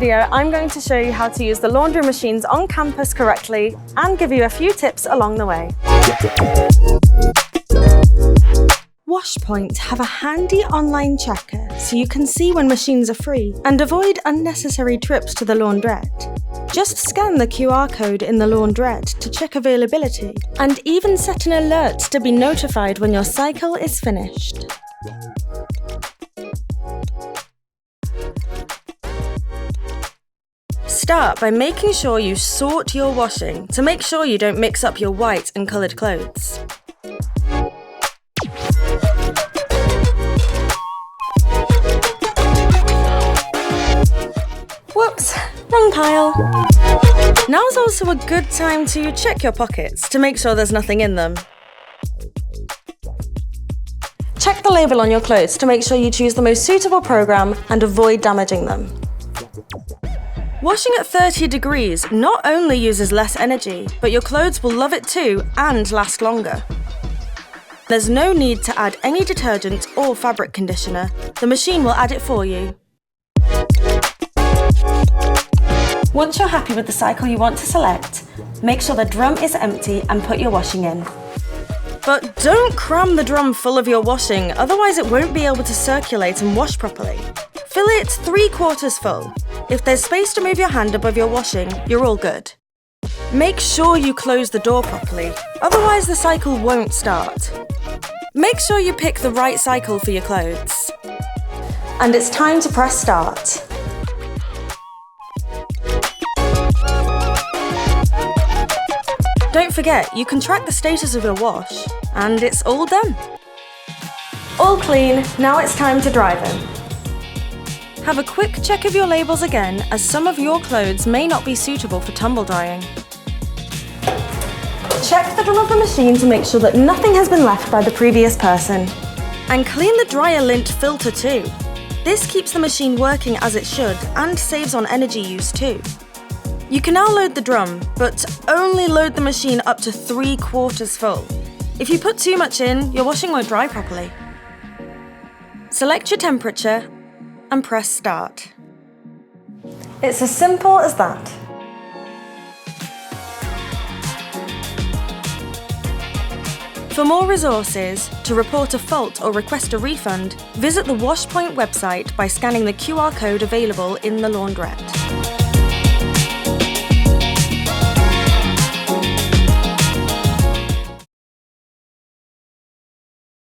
video, I'm going to show you how to use the laundry machines on campus correctly and give you a few tips along the way. WASHPOINT have a handy online checker so you can see when machines are free and avoid unnecessary trips to the laundrette. Just scan the QR code in the laundrette to check availability and even set an alert to be notified when your cycle is finished. Start by making sure you sort your washing to make sure you don't mix up your white and coloured clothes. Whoops, wrong pile. Now's also a good time to check your pockets to make sure there's nothing in them. Check the label on your clothes to make sure you choose the most suitable program and avoid damaging them. Washing at 30 degrees not only uses less energy, but your clothes will love it too and last longer. There's no need to add any detergent or fabric conditioner. The machine will add it for you. Once you're happy with the cycle you want to select, make sure the drum is empty and put your washing in. But don't cram the drum full of your washing, otherwise it won't be able to circulate and wash properly. Fill it 3/4 full. If there's space to move your hand above your washing, you're all good. Make sure you close the door properly, otherwise the cycle won't start. Make sure you pick the right cycle for your clothes. And it's time to press start. Don't forget, you can track the status of your wash, and it's all done. All clean, now it's time to dry them. Have a quick check of your labels again, as some of your clothes may not be suitable for tumble drying. Check the drum of the machine to make sure that nothing has been left by the previous person. And clean the dryer lint filter too. This keeps the machine working as it should and saves on energy use too. You can now load the drum, but only load the machine up to 3/4 full. If you put too much in, your washing won't dry properly. Select your temperature and press start. It's as simple as that. For more resources, to report a fault or request a refund, visit the WASHPOINT website by scanning the QR code available in the laundrette.